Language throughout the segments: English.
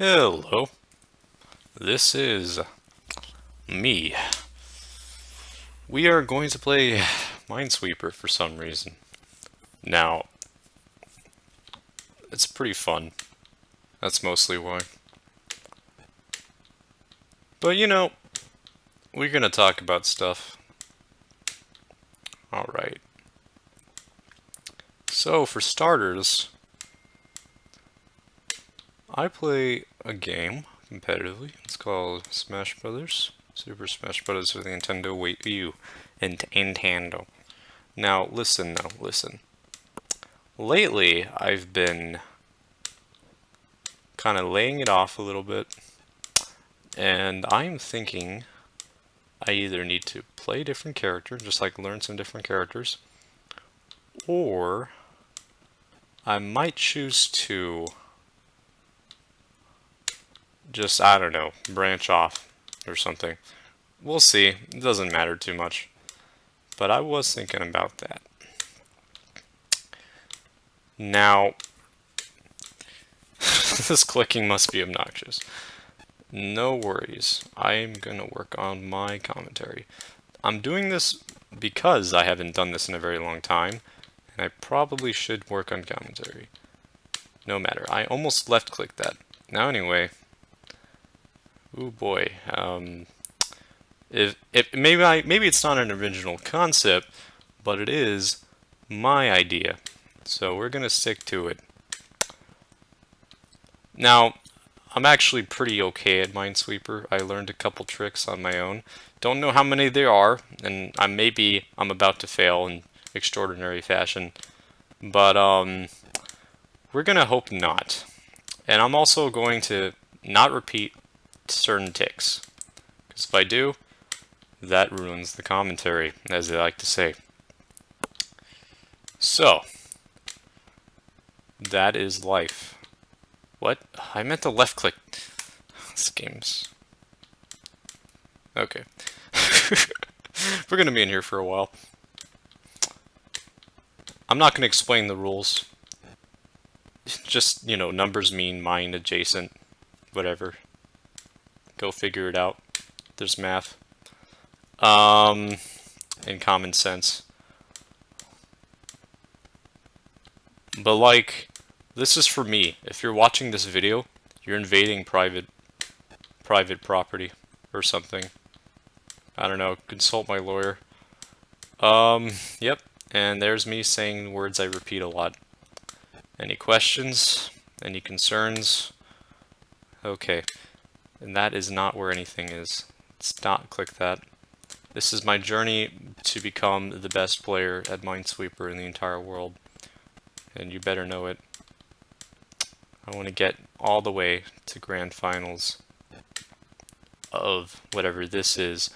Hello, this is me. We are going to play Minesweeper for some reason. Now, it's pretty fun. That's mostly why. But you know, we're gonna talk about stuff. Alright. So, for starters, I play a game competitively. It's called Smash Brothers. Super Smash Brothers for the Nintendo Wii U. Nintendo. Now, listen. Lately, I've been kind of laying it off a little bit, and I'm thinking I either need to play a different character, just like learn some different characters, or I might choose to just, I don't know, branch off or something. We'll see. It doesn't matter too much. But I was thinking about that. Now, this clicking must be obnoxious. No worries. I'm gonna work on my commentary. I'm doing this because I haven't done this in a very long time, and I probably should work on commentary. No matter. I almost left-clicked that. Now anyway. Ooh boy. Maybe it's not an original concept, but it is my idea. So we're gonna stick to it. Now, I'm actually pretty okay at Minesweeper. I learned a couple tricks on my own. Don't know how many there are, and I'm about to fail in extraordinary fashion. But we're gonna hope not. And I'm also going to not repeat certain ticks, because if I do, that ruins the commentary, as they like to say. So, that is life. What? I meant to left click. This game's... Okay. We're gonna be in here for a while. I'm not gonna explain the rules. Just, you know, numbers mean mine adjacent, whatever. Go figure it out. There's math. And common sense. But like, this is for me. If you're watching this video, you're invading private property or something. I don't know, consult my lawyer. Yep. And there's me saying words I repeat a lot. Any questions? Any concerns? Okay. And that is not where anything is. Let's not click that. This is my journey to become the best player at Minesweeper in the entire world. And you better know it. I want to get all the way to grand finals of whatever this is.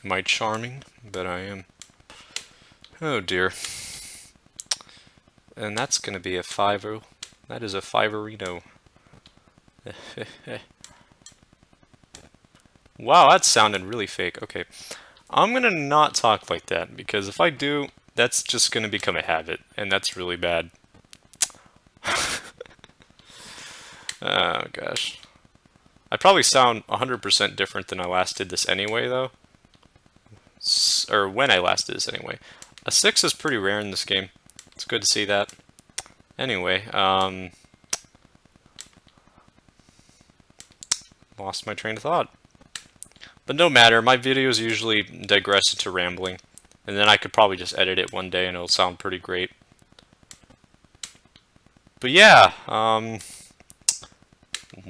Am I charming? Bet I am. Oh dear. And that's gonna be a 5-0. That is a 5-erino. Wow, that sounded really fake. Okay. I'm gonna not talk like that, because if I do, that's just gonna become a habit, and that's really bad. Oh gosh. I probably sound 100% different than I last did this anyway, though. Or when I last did this anyway. A 6 is pretty rare in this game. It's good to see that. Anyway, lost my train of thought. But no matter, my videos usually digress into rambling. And then I could probably just edit it one day and it'll sound pretty great. But yeah,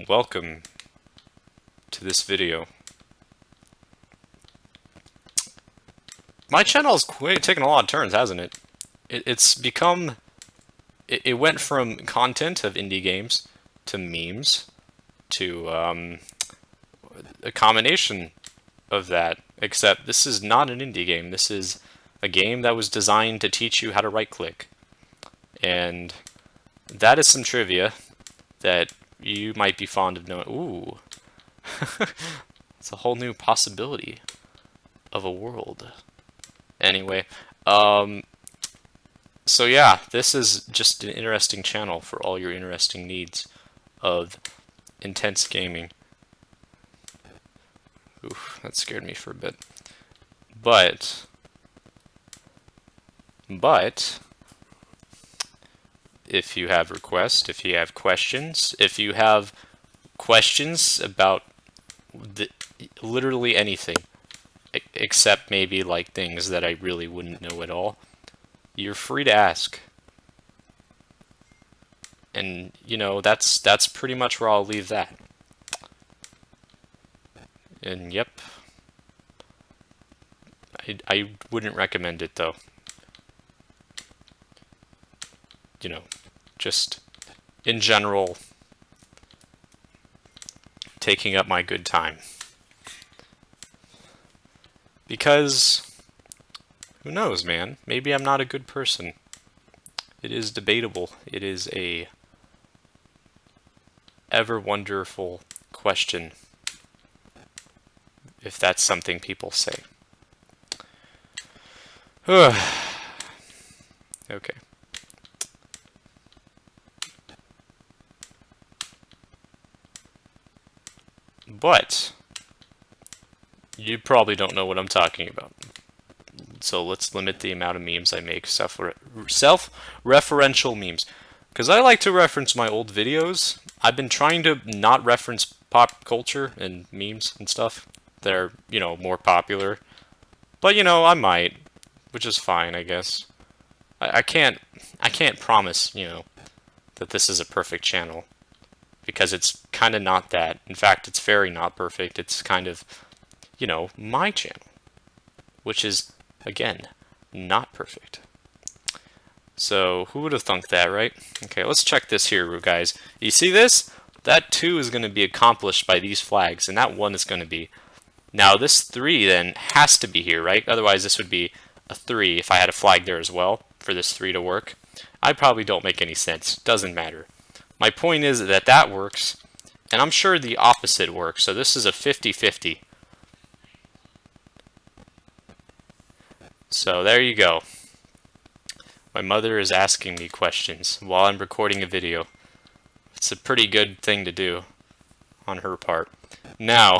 welcome to this video. My channel's taken a lot of turns, hasn't it? It's become... It went from content of indie games to memes to a combination of that. Except this is not an indie game. This is a game that was designed to teach you how to right-click. And that is some trivia that you might be fond of knowing. Ooh. It's a whole new possibility of a world. Anyway, So yeah, this is just an interesting channel for all your interesting needs of intense gaming. Oof, that scared me for a bit. But if you have requests, if you have questions, if you have questions about literally anything, except maybe like things that I really wouldn't know at all, you're free to ask. And you know, that's pretty much where I'll leave that. And yep, I wouldn't recommend it though. You know, just in general, taking up my good time. Because, who knows, man? Maybe I'm not a good person. It is debatable. It is a ever wonderful question, if that's something people say. Okay. But you probably don't know what I'm talking about. So let's limit the amount of memes I make, self-referential memes. Because I like to reference my old videos. I've been trying to not reference pop culture and memes and stuff that are, you know, more popular. But, you know, I might, which is fine, I guess. I can't promise, you know, that this is a perfect channel. Because it's kind of not that. In fact, it's very not perfect. It's kind of, you know, my channel. Which is, again, not perfect. So, who would have thunk that, right? Okay, let's check this here, guys. You see this? That 2 is going to be accomplished by these flags, and that 1 is going to be. Now, this 3 then has to be here, right? Otherwise, this would be a 3 if I had a flag there as well for this 3 to work. I probably don't make any sense. Doesn't matter. My point is that that works, and I'm sure the opposite works. So this is a 50-50. So there you go. My mother is asking me questions while I'm recording a video. It's a pretty good thing to do on her part. Now,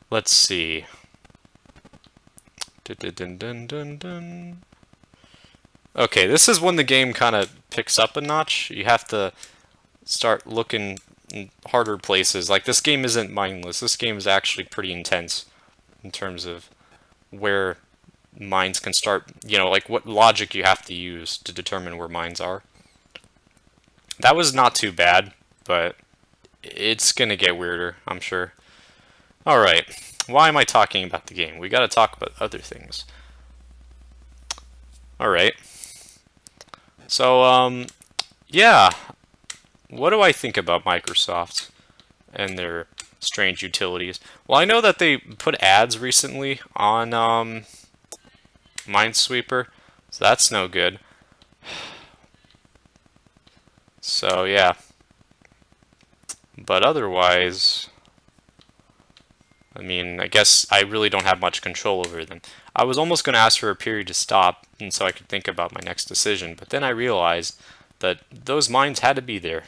let's see. Okay, this is when the game kind of picks up a notch. You have to start looking in harder places. Like, this game isn't mindless. This game is actually pretty intense in terms of where mines can start, you know, like what logic you have to use to determine where mines are. That was not too bad, but it's gonna get weirder, I'm sure. Alright, why am I talking about the game? We gotta talk about other things. Alright. So, yeah. What do I think about Microsoft and their strange utilities? Well, I know that they put ads recently on, Minesweeper, so that's no good. So yeah, but otherwise, I mean, I guess I really don't have much control over them. I was almost going to ask for a period to stop, and so I could think about my next decision, but then I realized that those mines had to be there.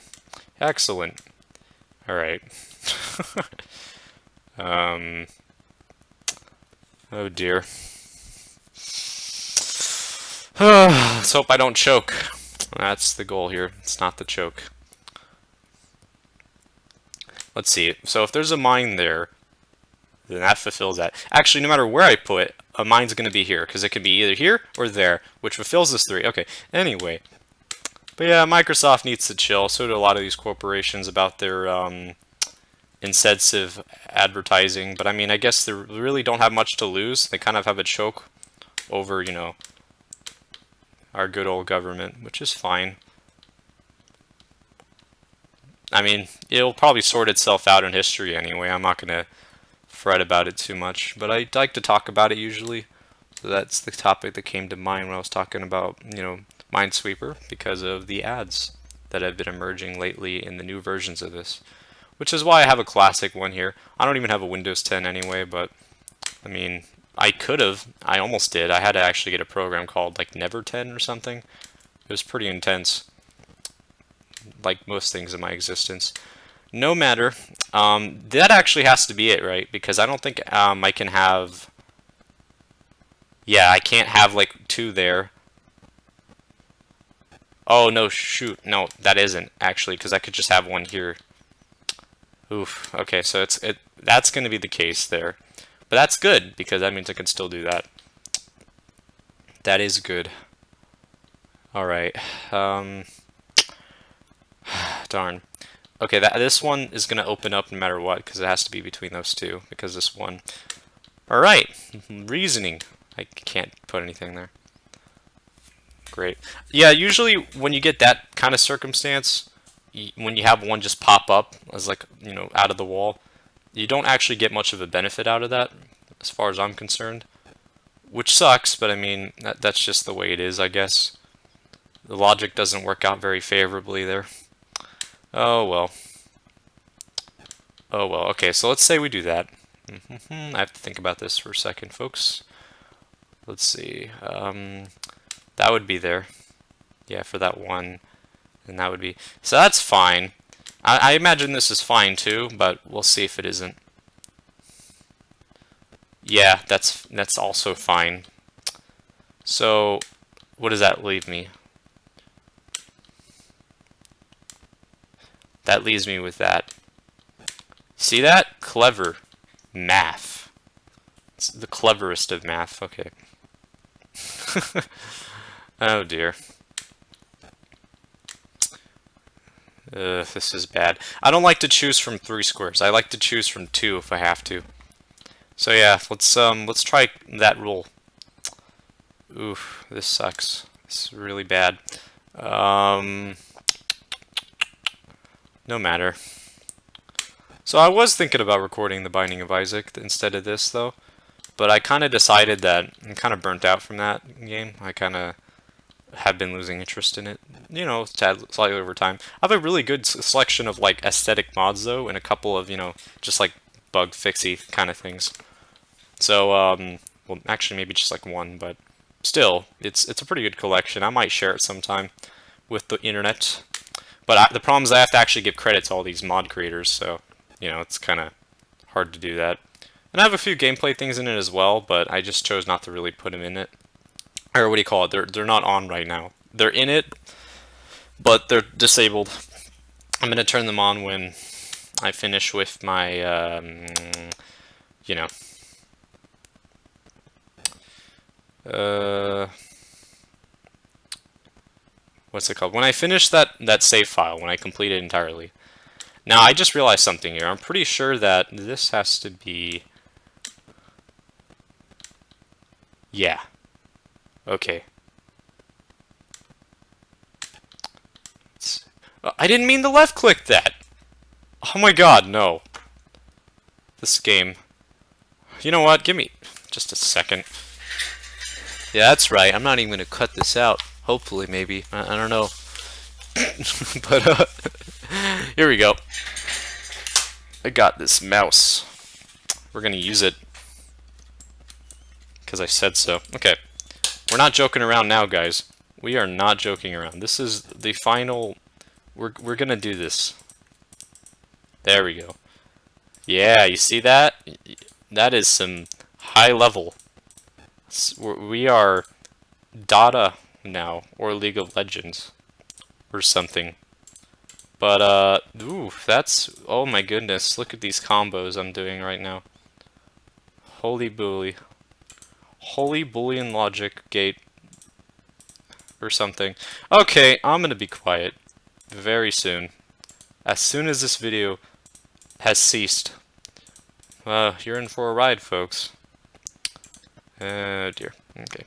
Excellent. Alright. Oh dear. Let's hope I don't choke. That's the goal here. It's not the choke. Let's see. So if there's a mine there, then that fulfills that. Actually, no matter where I put, a mine's going to be here, because it can be either here or there, which fulfills this 3. Okay, anyway. But yeah, Microsoft needs to chill. So do a lot of these corporations about their incentive advertising. But I mean, I guess they really don't have much to lose. They kind of have a choke over, you know, our good old government, which is fine. I mean, it'll probably sort itself out in history anyway. I'm not going to fret about it too much, but I like to talk about it usually. So that's the topic that came to mind when I was talking about, you know, Minesweeper, because of the ads that have been emerging lately in the new versions of this. Which is why I have a classic one here. I don't even have a Windows 10 anyway, but I mean, I could have. I almost did. I had to actually get a program called like Never 10 or something. It was pretty intense. Like most things in my existence. No matter. That actually has to be it, right? Because I don't think I can have... Yeah, I can't have like 2 there. Oh, no, shoot. No, that isn't actually, because I could just have 1 here. Oof. Okay, so that's going to be the case there. But that's good, because that means I can still do that. That is good. Alright. Darn. Okay, this one is going to open up no matter what, because it has to be between those 2, because this one... Alright. Reasoning. I can't put anything there. Great. Yeah, usually when you get that kind of circumstance, when you have one just pop up as like, you know, out of the wall, you don't actually get much of a benefit out of that, as far as I'm concerned. Which sucks, but I mean, that's just the way it is, I guess. The logic doesn't work out very favorably there. Oh well. Oh well, okay, so let's say we do that. I have to think about this for a second, folks. Let's see. That would be there. Yeah, for that one. And that would be... So that's fine. I imagine this is fine too, but we'll see if it isn't. Yeah, that's also fine. So, what does that leave me? That leaves me with that. See that? Clever. Math. It's the cleverest of math. Okay. Oh dear. This is bad. I don't like to choose from 3 squares. I like to choose from 2 if I have to. So yeah, let's try that rule. Oof, this sucks. This is really bad. No matter. So I was thinking about recording The Binding of Isaac instead of this though, but I kind of decided that I'm kind of burnt out from that game. I kind of have been losing interest in it, you know, slightly over time. I have a really good selection of like aesthetic mods though, and a couple of, you know, just like bug fixy kind of things. So well, actually maybe just like 1, but still, it's a pretty good collection. I might share it sometime with the internet. But the problem is I have to actually give credit to all these mod creators, so you know, it's kind of hard to do that. And I have a few gameplay things in it as well, but I just chose not to really put them in it. Or what do you call it? They're not on right now. They're in it, but they're disabled. I'm gonna turn them on when I finish with my, you know, what's it called? When I finish that save file, when I complete it entirely. Now I just realized something here. I'm pretty sure that this has to be, yeah. Okay. I didn't mean to left click that. Oh my god, no. This game. You know what? Give me just a second. Yeah, that's right. I'm not even going to cut this out. Hopefully, maybe. I don't know. But, here we go. I got this mouse. We're going to use it. Because I said so. Okay. We're not joking around now, guys. We are not joking around. This is the final... We're going to do this. There we go. Yeah, you see that? That is some high level. We are Dota now, or League of Legends, or something. But, ooh, that's... Oh my goodness, look at these combos I'm doing right now. Holy bully. Holy Boolean logic gate. Or something. Okay, I'm gonna be quiet. Very soon. As soon as this video has ceased. You're in for a ride, folks. Oh dear. Okay.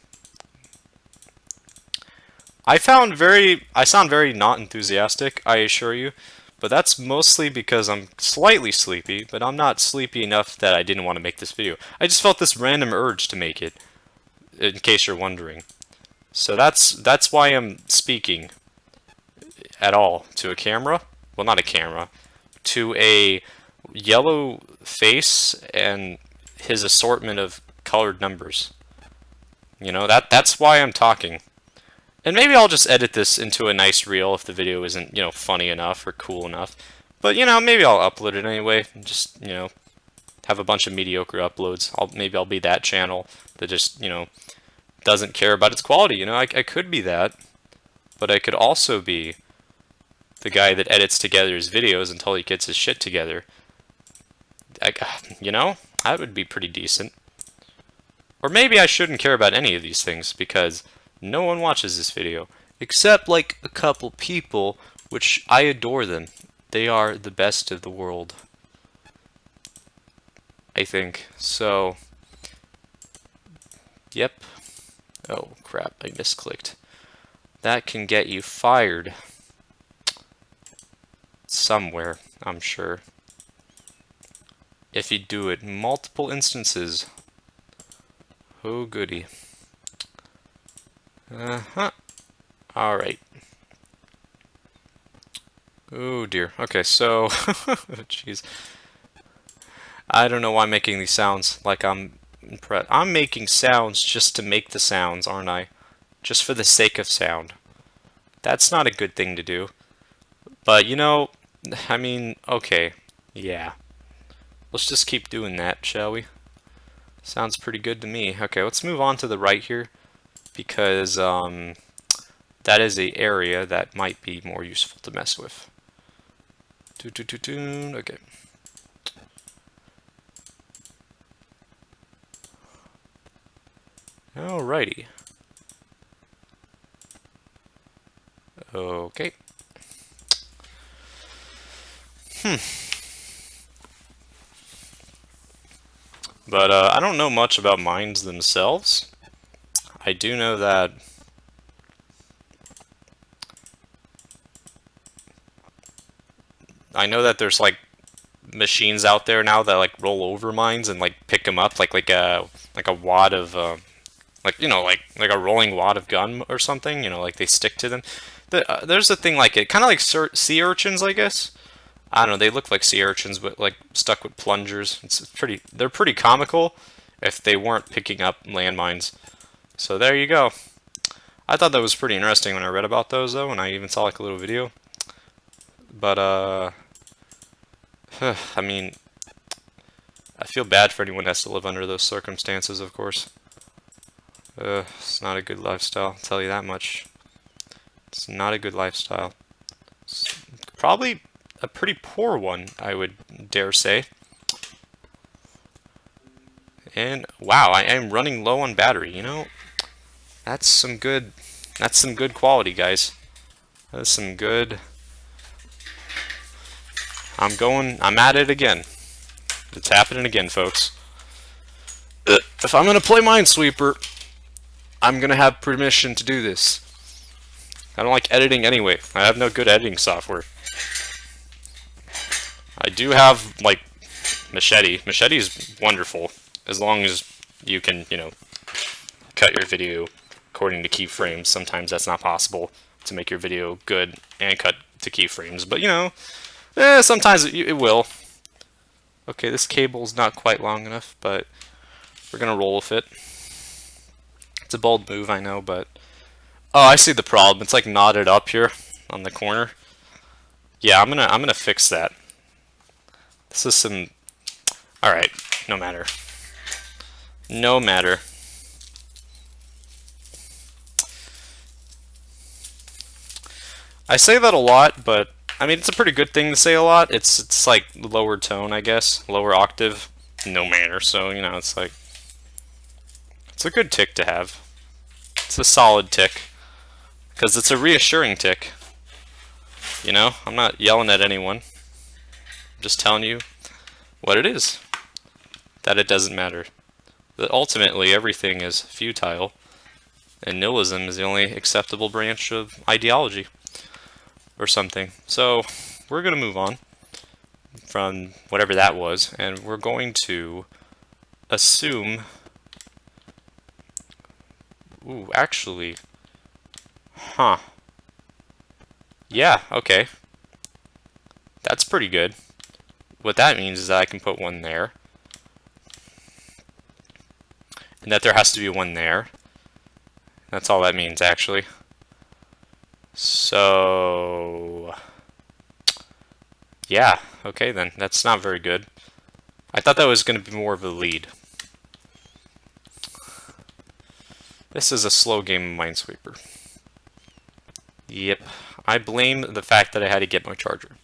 I sound very not enthusiastic, I assure you, but that's mostly because I'm slightly sleepy, but I'm not sleepy enough that I didn't want to make this video. I just felt this random urge to make it, in case you're wondering. So that's why I'm speaking at all to a camera. Well, not a camera, to a yellow face and his assortment of colored numbers. You know, that's why I'm talking. And maybe I'll just edit this into a nice reel if the video isn't, you know, funny enough or cool enough. But, you know, maybe I'll upload it anyway. Just, you know, have a bunch of mediocre uploads. Maybe I'll be that channel that just, you know, doesn't care about its quality. You know, I could be that. But I could also be the guy that edits together his videos until he gets his shit together. You know, that would be pretty decent. Or maybe I shouldn't care about any of these things because no one watches this video. Except like a couple people, which I adore them. They are the best of the world. I think. So, yep. Oh crap, I misclicked. That can get you fired. Somewhere, I'm sure. If you do it multiple instances. Oh goody. Alright. Oh dear. Okay, so jeez. I don't know why I'm making these sounds like I'm impressed. I'm making sounds just to make the sounds, aren't I? Just for the sake of sound. That's not a good thing to do. But you know, I mean, okay. Yeah. Let's just keep doing that, shall we? Sounds pretty good to me. Okay, let's move on to the right here because that is an area that might be more useful to mess with. Okay. Alrighty. Okay. But I don't know much about mines themselves. I do know that there's like machines out there now that like roll over mines and like pick them up like a wad of like, you know, like a rolling wad of gum or something, you know, like they stick to them. There's a thing like it, kind of like sea urchins, I guess. I don't know, they look like sea urchins, but like stuck with plungers. They're pretty comical if they weren't picking up landmines. So there you go. I thought that was pretty interesting when I read about those though, and I even saw like a little video. But I mean, I feel bad for anyone that has to live under those circumstances, of course. It's not a good lifestyle, I'll tell you that much. It's not a good lifestyle. It's probably a pretty poor one, I would dare say. And wow, I am running low on battery, you know? That's some good quality, guys. That's some good. I'm at it again. It's happening again, folks. If I'm gonna play Minesweeper, I'm gonna have permission to do this. I don't like editing anyway. I have no good editing software. I do have, like, Machete. Machete is wonderful, as long as you can, you know, cut your video according to keyframes. Sometimes that's not possible to make your video good and cut to keyframes, but, you know, sometimes it will. Okay, this cable's not quite long enough, but we're gonna roll with it. It's a bold move, I know, but... Oh, I see the problem. It's like knotted up here on the corner. Yeah, I'm gonna fix that. This is some... Alright, no matter. No matter. I say that a lot, but I mean, it's a pretty good thing to say a lot. It's like lower tone, I guess, lower octave, no matter. So, you know, it's like, it's a good tick to have. It's a solid tick because it's a reassuring tick. You know, I'm not yelling at anyone. I'm just telling you what it is. That it doesn't matter. That ultimately everything is futile, and nihilism is the only acceptable branch of ideology. Or something. So we're going to move on from whatever that was, and we're going to assume... Ooh, actually... Huh. Yeah, okay. That's pretty good. What that means is that I can put one there. and that there has to be one there. That's all that means, actually. So... yeah, okay then. That's not very good. I thought that was going to be more of a lead. This is a slow game of Minesweeper. Yep. I blame the fact that I had to get my charger.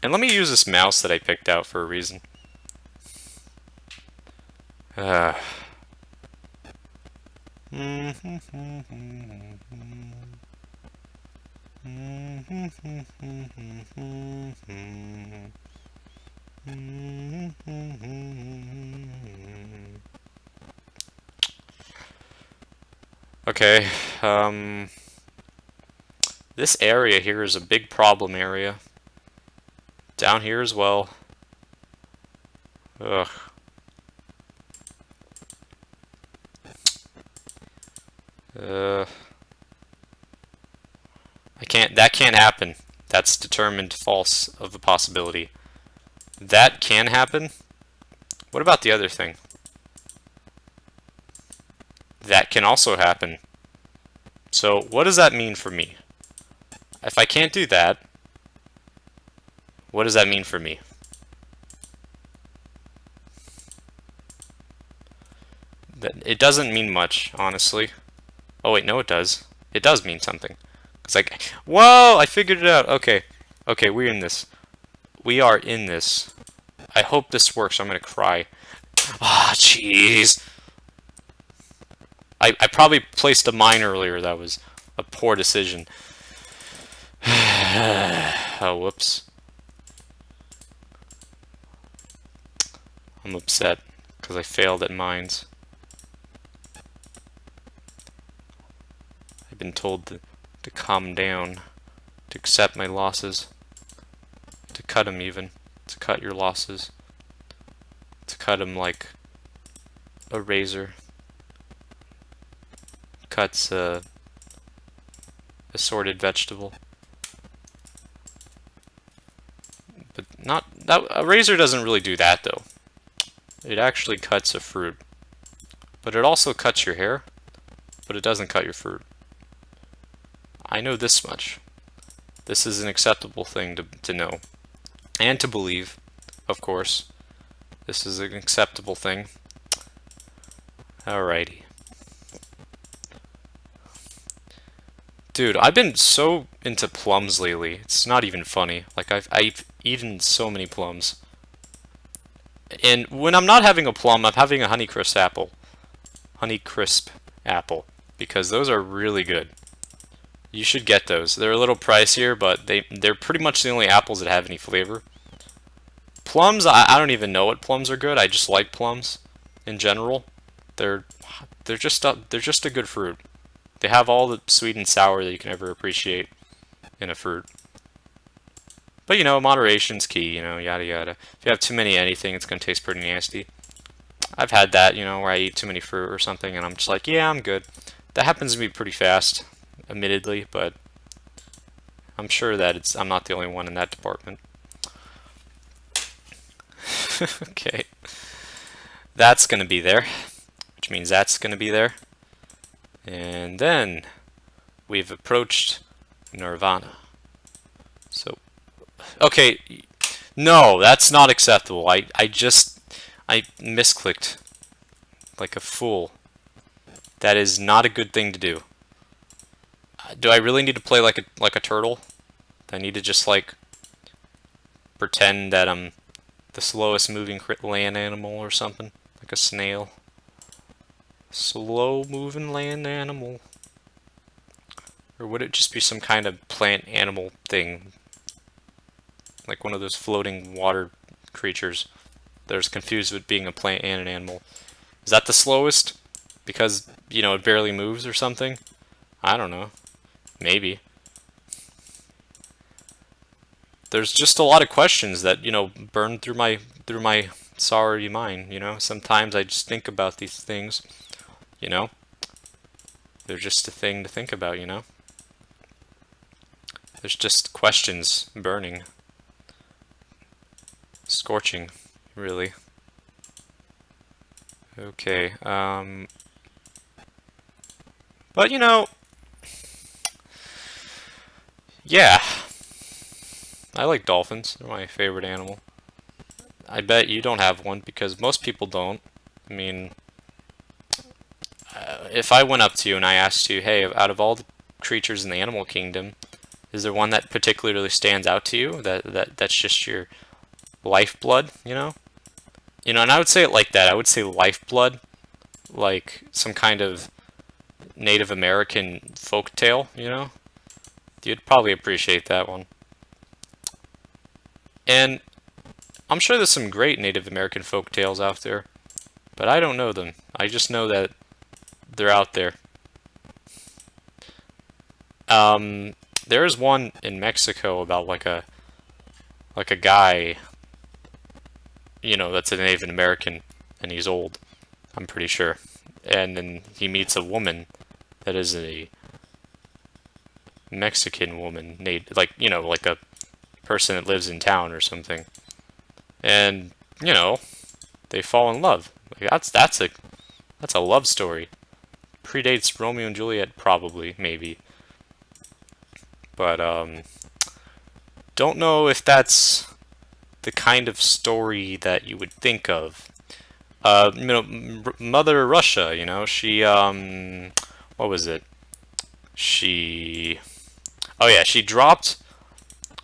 And let me use this mouse that I picked out for a reason. Okay, this area here is a big problem area. Down here as well. Ugh. That can't happen. That's determined false of the possibility. That can happen? What about the other thing? That can also happen. So, what does that mean for me? If I can't do that, what does that mean for me? It doesn't mean much, honestly. Oh wait, no it does. It does mean something. It's like, whoa, I figured it out. Okay, okay, we're in this. We are in this. I hope this works. I'm gonna cry. Ah, jeez. I probably placed a mine earlier. That was a poor decision. Oh, whoops. I'm upset because I failed at mines. I've been told to calm down, to accept my losses, to cut them even, to cut your losses, to cut them like a razor cuts a assorted vegetable. But not that a razor doesn't really do that though. It actually cuts a fruit. But it also cuts your hair, but it doesn't cut your fruit. I know this much. This is an acceptable thing to know. And to believe, of course. This is an acceptable thing. Alrighty. Dude, I've been so into plums lately. It's not even funny. Like, I've eaten so many plums. And when I'm not having a plum, I'm having a Honeycrisp apple. Honeycrisp apple. Because those are really good. You should get those. They're a little pricier, but they're pretty much the only apples that have any flavor. Plums, I don't even know what plums are good. I just like plums in general. They're just a good fruit. They have all the sweet and sour that you can ever appreciate in a fruit. But you know, moderation's key, you know, yada yada. If you have too many anything, it's gonna taste pretty nasty. I've had that, you know, where I eat too many fruit or something and I'm just like, yeah, I'm good. That happens to me pretty fast, admittedly, but I'm sure that I'm not the only one in that department. Okay. That's gonna be there, which means that's gonna be there. And then we've approached Nirvana. So, okay, no, that's not acceptable. I misclicked like a fool. That is not a good thing to do. Do I really need to play like a turtle? Do I need to just like pretend that I'm the slowest moving land animal or something? Like a snail? Slow moving land animal. Or would it just be some kind of plant animal thing? Like one of those floating water creatures that is confused with being a plant and an animal. Is that the slowest? Because, you know, it barely moves or something? I don't know. Maybe. There's just a lot of questions that, you know, burn through my sorry mind, you know? Sometimes I just think about these things. You know? They're just a thing to think about, you know? There's just questions burning. Scorching, really. Okay, but you know, yeah, I like dolphins. They're my favorite animal. I bet you don't have one because most people don't. I mean, if I went up to you and I asked you, hey, out of all the creatures in the animal kingdom, is there one that particularly stands out to you? That's just your lifeblood, you know? You know, and I would say it like that. I would say lifeblood, like some kind of Native American folk tale, you know? You'd probably appreciate that one. And I'm sure there's some great Native American folk tales out there, but I don't know them. I just know that they're out there. There's one in Mexico about like a guy, you know, that's a Native American and he's old, I'm pretty sure. And then he meets a woman that is a Mexican woman, like, you know, like a person that lives in town or something. And, you know, they fall in love. Like, that's a love story. Predates Romeo and Juliet, probably, maybe. But don't know if that's the kind of story that you would think of. You know, Mother Russia, you know, she what was it? Oh yeah, she dropped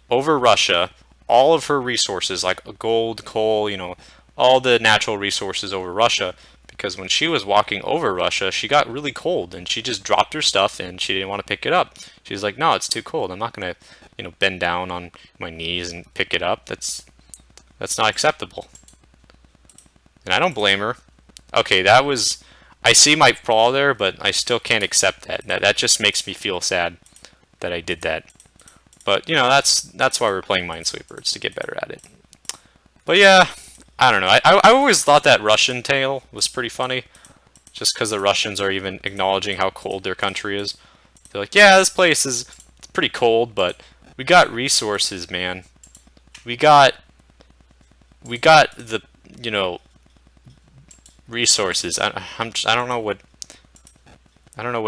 over Russia all of her resources, like gold, coal, you know, all the natural resources over Russia, because when she was walking over Russia, she got really cold and she just dropped her stuff and she didn't want to pick it up. She was like, no, it's too cold. I'm not gonna, you know, bend down on my knees and pick it up. That's not acceptable. And I don't blame her. Okay, that was, I see my flaw there, but I still can't accept that. That just makes me feel sad that I did that. But, you know, that's why we're playing Minesweeper. It's to get better at it. But yeah, I don't know. I always thought that Russian tale was pretty funny. Just because the Russians are even acknowledging how cold their country is. They're like, yeah, this place is pretty cold, but we got resources, man. We got the, you know, resources. I don't know what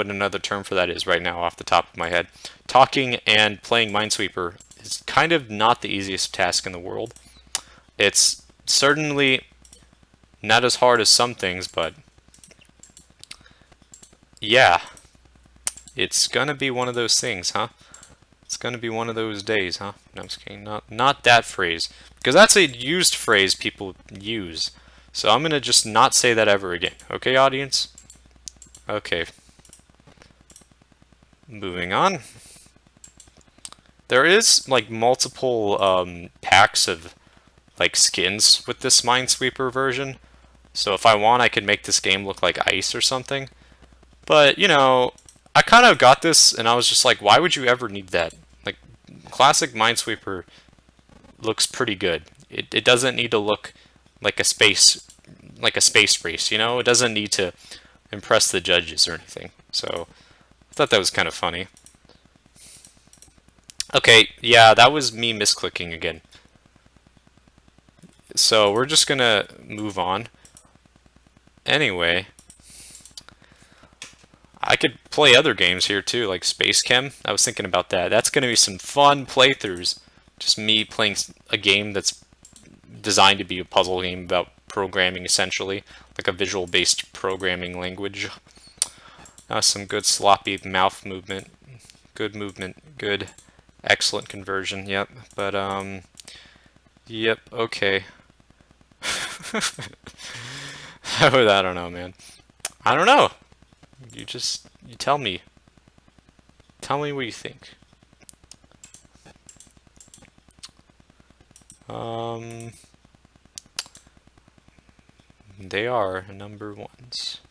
another term for that is right now off the top of my head. Talking and playing Minesweeper is kind of not the easiest task in the world. It's certainly not as hard as some things, but yeah, it's gonna be one of those things, huh? It's gonna be one of those days, huh? No, I'm just kidding. Not that phrase, because that's a used phrase people use. So I'm gonna just not say that ever again. Okay, audience? Okay. Moving on. There is like multiple packs of like skins with this Minesweeper version. So if I want, I could make this game look like ice or something. But, you know, I kind of got this and I was just like, why would you ever need that? Like, classic Minesweeper looks pretty good. It doesn't need to look like a space race, you know? It doesn't need to impress the judges or anything. So, I thought that was kind of funny. Okay, yeah, that was me misclicking again. So, we're just gonna move on. Anyway, I could play other games here too, like Space Chem. I was thinking about that. That's gonna be some fun playthroughs. Just me playing a game that's designed to be a puzzle game about programming, essentially, like a visual-based programming language. Some good sloppy mouth movement, good, excellent conversion. Yep, but yep, okay. I don't know, man. I don't know. You tell me. Tell me what you think. They are number ones.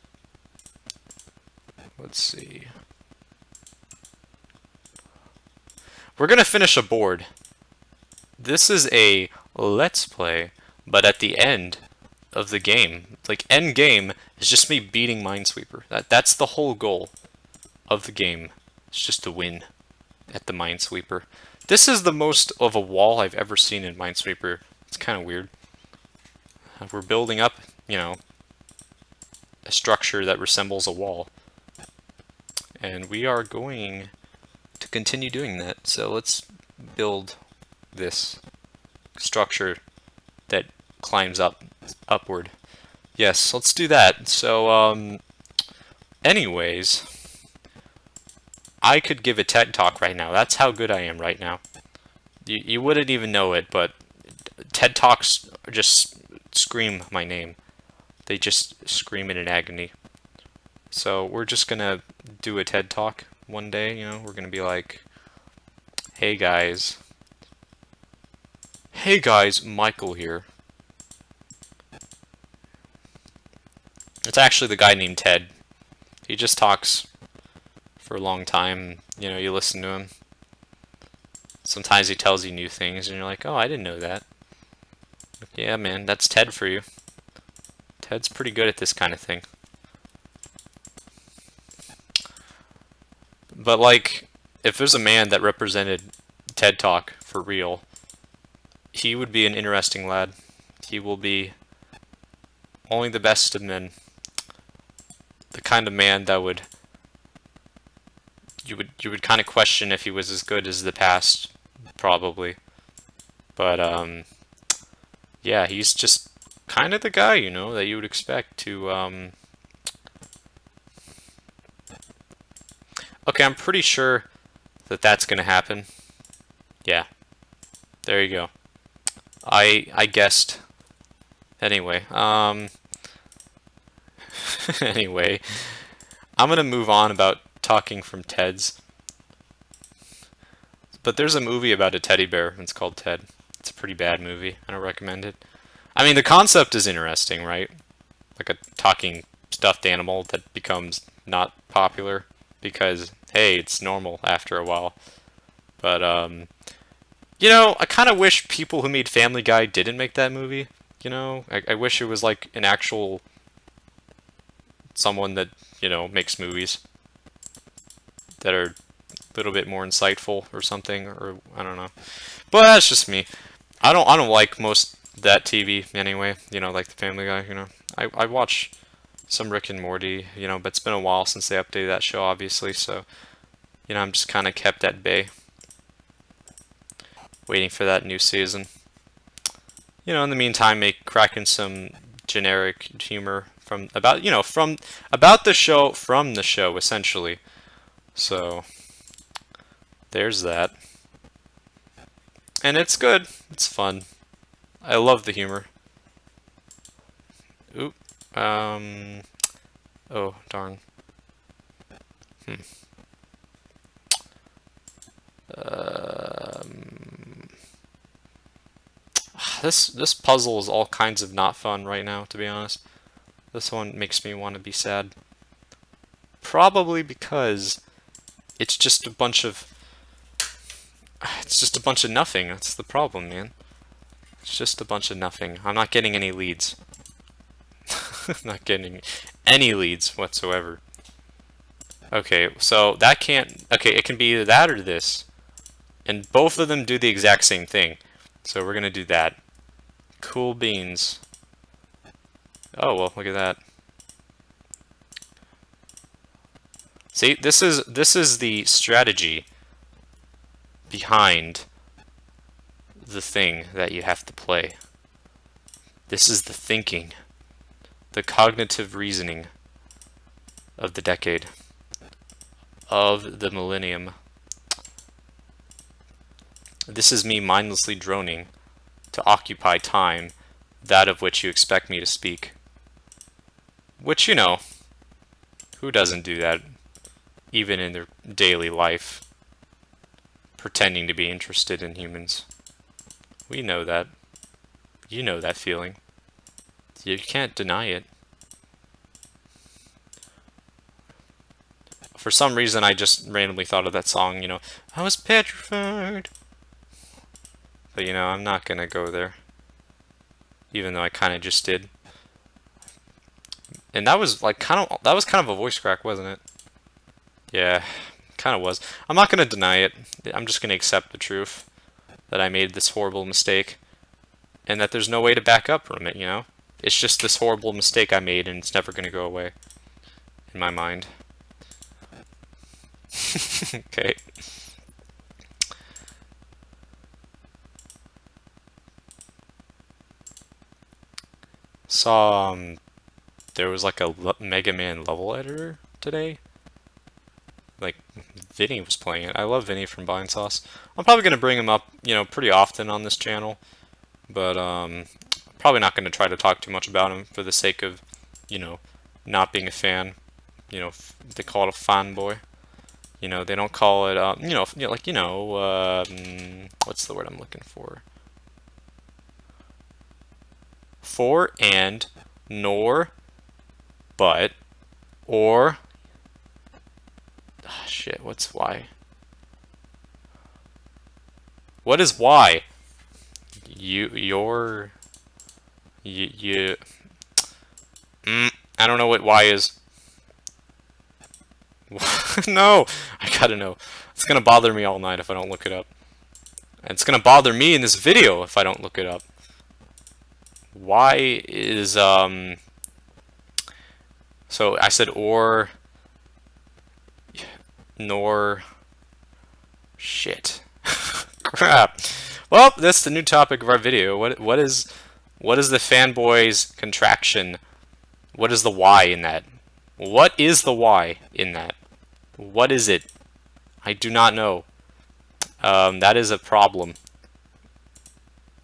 Let's see. We're gonna finish a board. This is a let's play, but at the end of the game, like end game, is just me beating Minesweeper. That's the whole goal of the game. It's just to win at the Minesweeper. This is the most of a wall I've ever seen in Minesweeper. It's kind of weird. We're building up, you know. a structure that resembles a wall. And we are going to continue doing that. So let's build this structure that climbs upward. Yes, let's do that. So, anyways, I could give a TED Talk right now. That's how good I am right now. You wouldn't even know it, but TED Talks just scream my name. They just scream it in agony. So we're just gonna do a TED Talk one day, you know, we're gonna be like, hey guys, Michael here. It's actually the guy named Ted. He just talks for a long time, you know, you listen to him. Sometimes he tells you new things and you're like, oh, I didn't know that. Yeah, man, that's Ted for you. Ted's pretty good at this kind of thing. But like, if there's a man that represented TED Talk for real, he would be an interesting lad. He will be only the best of men. The kind of man that you would kind of question if he was as good as the past, probably. But yeah, he's just kind of the guy, you know, that you would expect to Okay, I'm pretty sure that that's gonna happen. Yeah. There you go. I guessed. Anyway, anyway, I'm gonna move on about talking from Teds. But there's a movie about a teddy bear, and it's called Ted. It's a pretty bad movie. I don't recommend it. I mean, the concept is interesting, right? Like a talking stuffed animal that becomes not popular because, hey, it's normal after a while. But, you know, I kind of wish people who made Family Guy didn't make that movie. You know, I wish it was like an actual someone that, you know, makes movies that are a little bit more insightful or something, or I don't know. But that's just me. I don't like most that TV anyway, you know, like the Family Guy, you know. I watch some Rick and Morty, you know, but it's been a while since they updated that show, obviously, so, you know, I'm just kind of kept at bay, waiting for that new season. You know, in the meantime, cracking some generic humor from about, you know, from about the show, from the show, essentially. So, there's that. And it's good. It's fun. I love the humor. Oop. Oh, darn. This puzzle is all kinds of not fun right now, to be honest. This one makes me want to be sad. Probably because it's just a bunch of nothing. That's the problem, man. It's just a bunch of nothing. I'm not getting any leads. Not getting any leads whatsoever. Okay, so that can't... Okay, it can be either that or this. And both of them do the exact same thing. So we're gonna do that. Cool beans. Oh, well, look at that. See, this is the strategy behind the thing that you have to play. This is the thinking, the cognitive reasoning of the decade, of the millennium. This is me mindlessly droning to occupy time, that of which you expect me to speak. Which, you know, who doesn't do that, even in their daily life, pretending to be interested in humans? We know that. You know that feeling. You can't deny it. For some reason, I just randomly thought of that song, you know, I was petrified. But, you know, I'm not gonna go there. Even though I kind of just did. And that was like kind of a voice crack, wasn't it? Yeah, kind of was. I'm not gonna deny it. I'm just gonna accept the truth that I made this horrible mistake, and that there's no way to back up from it, you know? It's just this horrible mistake I made, and it's never gonna go away in my mind. Okay. Saw there was like a Mega Man level editor today. Like Vinny was playing it. I love Vinny from Vine Sauce. I'm probably gonna bring him up, you know, pretty often on this channel, but probably not gonna try to talk too much about him for the sake of, you know, not being a fan. You know, they call it a fanboy. You know, they don't call it, like, what's the word I'm looking for? For, and, nor, but, or, shit, what's why? What is why? I don't know what why is. No, I gotta know. It's gonna bother me all night if I don't look it up. And it's gonna bother me in this video if I don't look it up. Why is, so I said or, nor, shit. Crap. Well, that's the new topic of our video. What is the fanboy's contraction? What is the Y in that? What is the Y in that? What is it? I do not know. That is a problem.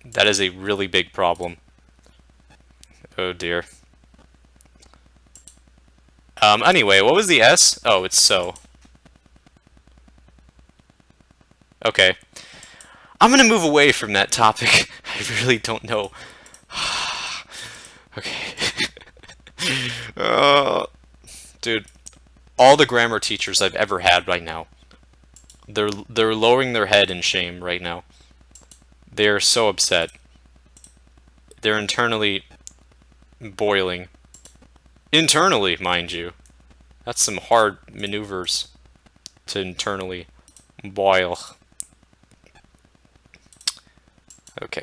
That is a really big problem. Oh dear. Anyway, what was the S? Oh, it's so. Okay. I'm gonna move away from that topic. I really don't know. Okay. Dude, all the grammar teachers I've ever had right now, they're lowering their head in shame right now. They're so upset. They're internally boiling. Internally, mind you. That's some hard maneuvers to internally boil. Okay.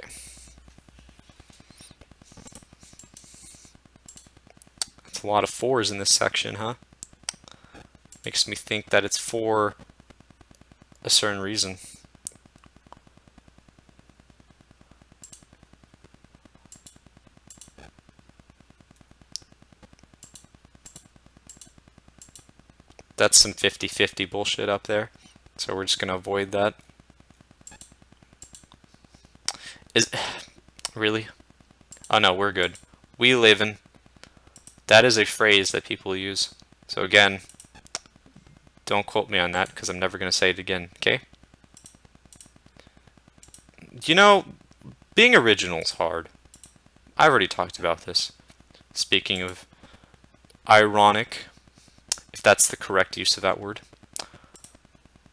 That's a lot of fours in this section, huh? Makes me think that it's for a certain reason. That's some 50-50 bullshit up there. So we're just gonna avoid that. Really? Oh no, we're good. We livin'. That is a phrase that people use. So again, don't quote me on that because I'm never gonna say it again, okay? You know, being original is hard. I already talked about this. Speaking of ironic, if that's the correct use of that word.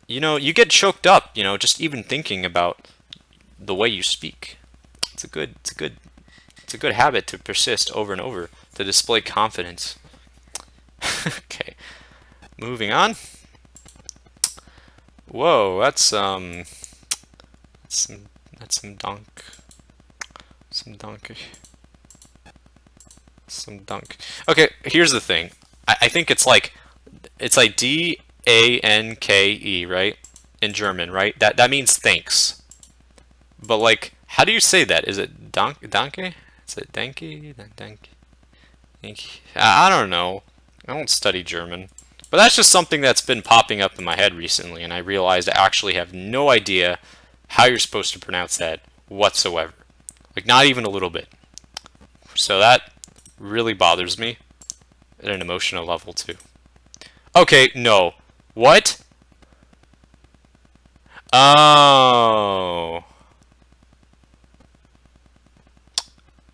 You know, you get choked up, you know, just even thinking about the way you speak. It's a good habit to persist over and over, to display confidence. Okay. Moving on. Whoa, that's some dunk. Some dunk. Okay, here's the thing. I think it's like D-A-N-K-E, right? In German, right? That means thanks. But like, how do you say that? Is it danke? Is it danke? Danke? I don't know. I don't study German. But that's just something that's been popping up in my head recently, and I realized I actually have no idea how you're supposed to pronounce that whatsoever. Like, not even a little bit. So that really bothers me at an emotional level, too. Okay, no. What? Oh.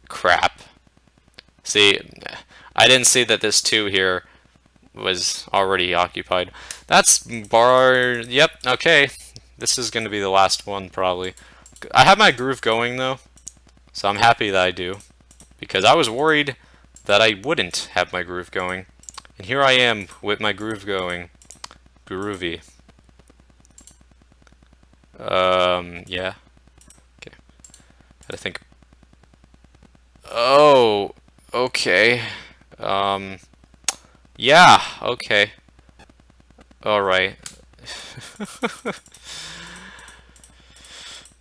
Crap. See, I didn't see that this 2 here was already occupied. That's bar... Yep, okay. This is going to be the last one, probably. I have my groove going, though, so I'm happy that I do. Because I was worried that I wouldn't have my groove going. And here I am with my groove going. Groovy. Yeah. Okay. Gotta think. Oh, Okay. Yeah, okay. Alright.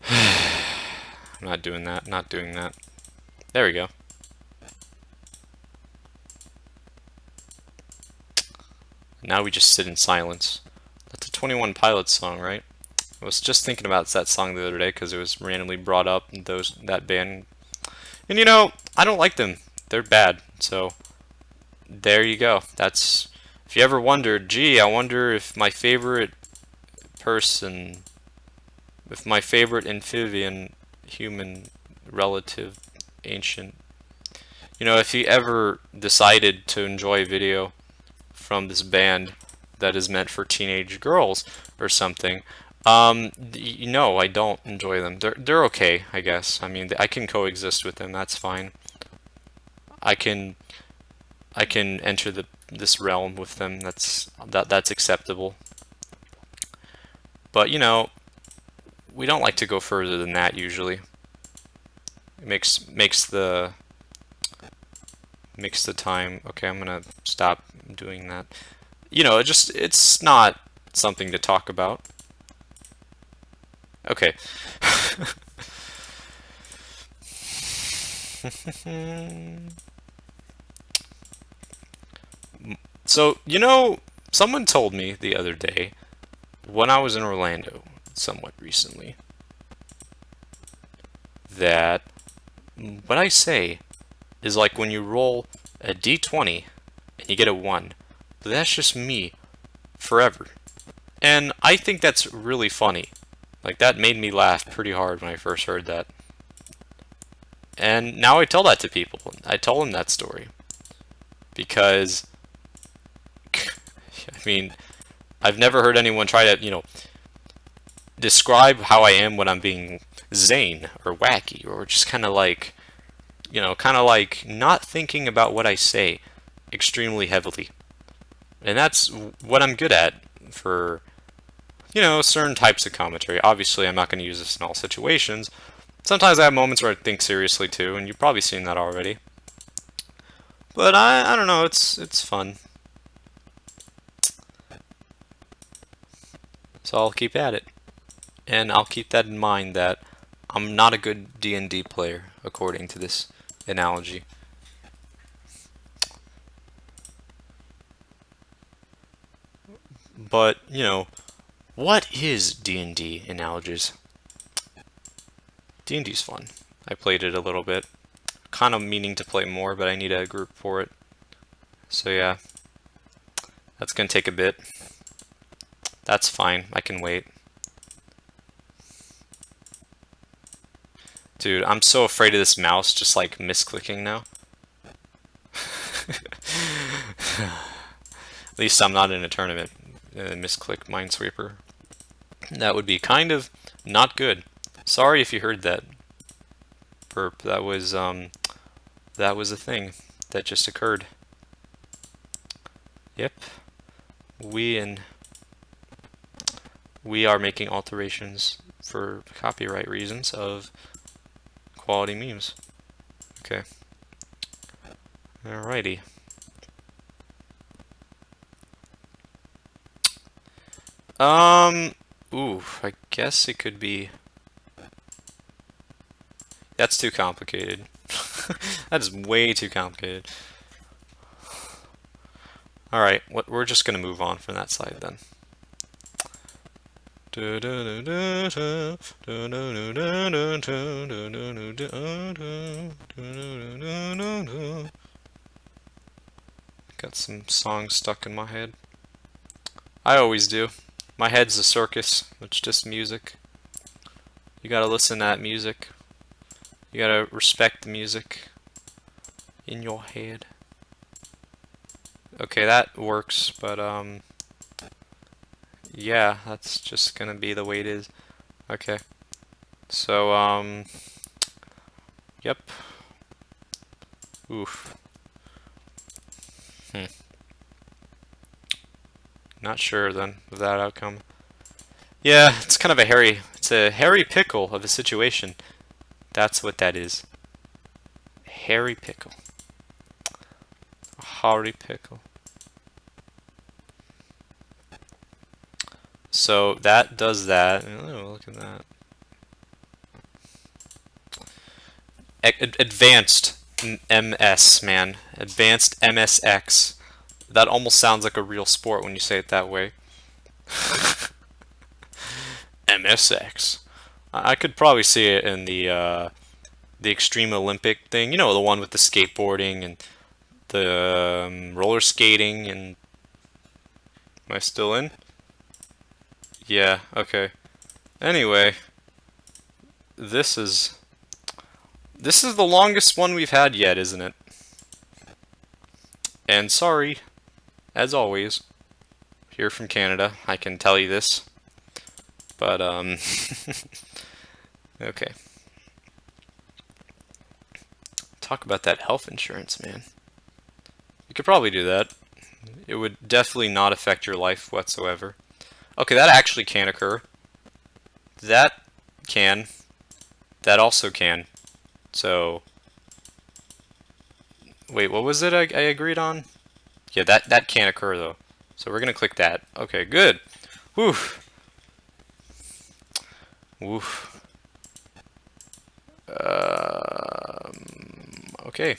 I'm not doing that, not doing that. There we go. Now we just sit in silence. That's a 21 Pilots song, right? I was just thinking about that song the other day because it was randomly brought up, and that band. And you know, I don't like them. They're bad. So there you go. That's, if you ever wondered, gee, I wonder if my favorite person, if my favorite amphibian, human, relative, ancient, you know, if you ever decided to enjoy video from this band that is meant for teenage girls or something, you know, I don't enjoy them. They're okay, I guess. I mean, I can coexist with them. That's fine. I can enter this realm with them. That's acceptable. But you know, we don't like to go further than that usually. It makes the time. Okay, I'm gonna stop doing that. You know, it's not something to talk about. Okay. So, you know, someone told me the other day when I was in Orlando, somewhat recently, that what I say is like when you roll a d20 and you get a 1. But that's just me forever. And I think that's really funny. Like, that made me laugh pretty hard when I first heard that. And now I tell that to people. I tell them that story. Because, I mean, I've never heard anyone try to, you know, describe how I am when I'm being zane or wacky or just kind of like, you know, kind of like not thinking about what I say extremely heavily. And that's what I'm good at for, you know, certain types of commentary. Obviously, I'm not going to use this in all situations. Sometimes I have moments where I think seriously too, and you've probably seen that already. But I don't know, it's fun. So I'll keep at it. And I'll keep that in mind that I'm not a good D&D player, according to this analogy. But, you know, what is D&D analogies? D&D's fun. I played it a little bit. Kind of meaning to play more, but I need a group for it. So yeah, that's gonna take a bit. That's fine, I can wait. Dude, I'm so afraid of this mouse just like misclicking now. At least I'm not in a tournament. Misclick Minesweeper. That would be kind of not good. Sorry if you heard that burp. That was a thing that just occurred. Yep. We are making alterations for copyright reasons of quality memes. Okay. Alrighty. Ooh, I guess it could be. That's too complicated. That is way too complicated. Alright, we're just gonna move on from that side then. Got some songs stuck in my head. I always do. My head's a circus. It's just music. You gotta listen to that music. You gotta respect the music in your head. Okay, that works, but yeah, that's just gonna be the way it is. Okay. So yep. Oof. Not sure then of that outcome. Yeah, it's kind of it's a hairy pickle of a situation. That's what that is. Hairy pickle. Pottery pickle. So that does that. Oh, look at that. Advanced MS, man. Advanced MSX. That almost sounds like a real sport when you say it that way. MSX. I could probably see it in the Extreme Olympic thing. You know, the one with the skateboarding and the roller skating. And am I still in? Yeah. Okay. Anyway, this is the longest one we've had yet, isn't it? And sorry, as always, here from Canada, I can tell you this. But, okay. Talk about that health insurance, man. You could probably do that. It would definitely not affect your life whatsoever. Okay, that actually can occur. That can. That also can. So, wait, what was it I agreed on? Yeah, that can occur though. So we're gonna click that. Okay, good. Whew. Woof. Okay.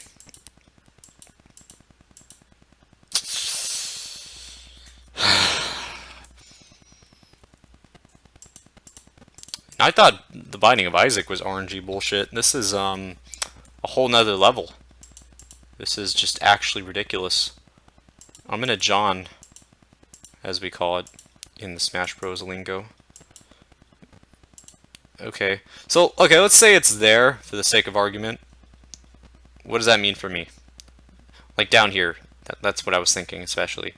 I thought the Binding of Isaac was RNG bullshit. This is a whole nother level. This is just actually ridiculous. I'm in a John, as we call it in the Smash Bros. Lingo. Okay, so let's say it's there for the sake of argument. What does that mean for me? Like down here, that's what I was thinking, especially.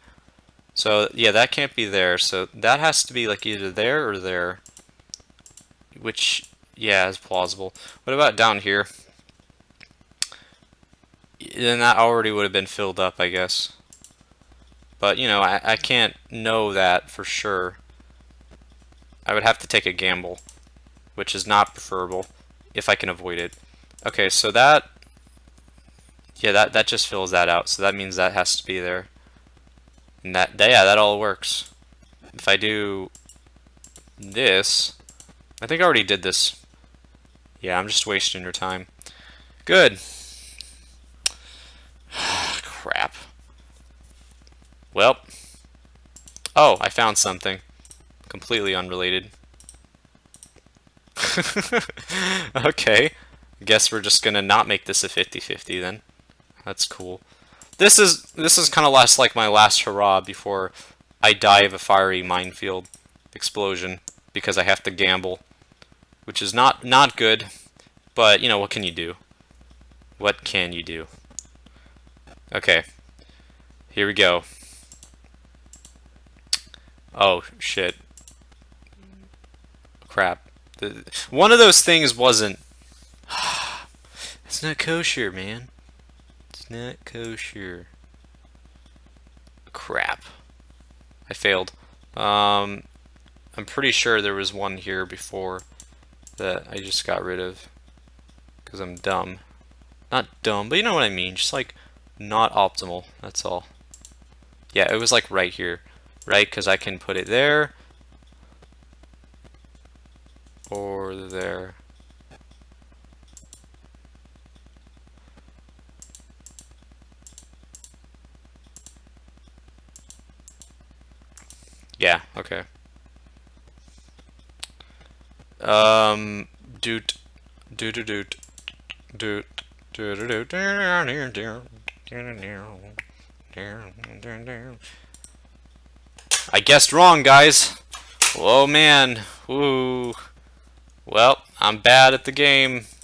So yeah, that can't be there. So that has to be like either there or there. Which, yeah, is plausible. What about down here? Then that already would have been filled up, I guess. But, you know, I can't know that for sure. I would have to take a gamble, which is not preferable, if I can avoid it. Okay, so that... Yeah, that just fills that out, so that means that has to be there. And yeah, that all works. If I do this... I think I already did this. Yeah, I'm just wasting your time. Good. Crap. Well. Oh, I found something. Completely unrelated. Okay. Guess we're just gonna not make this a 50-50 then. That's cool. This is kind of like my last hurrah before I die of a fiery minefield explosion because I have to gamble. Which is not good, but you know, what can you do? What can you do? Okay, here we go. Oh shit! Crap! One of those things wasn't. It's not kosher, man. It's not kosher. Crap! I failed. I'm pretty sure there was one here before that I just got rid of because I'm dumb. Not dumb, but you know what I mean. Just like not optimal. That's all. Yeah, it was like right here, right? Because I can put it there or there. Yeah. Okay. Doot, doot, doot, doot, doot, doot, doot. I guessed wrong, guys. Oh man. Ooh. Well, I'm bad at the game.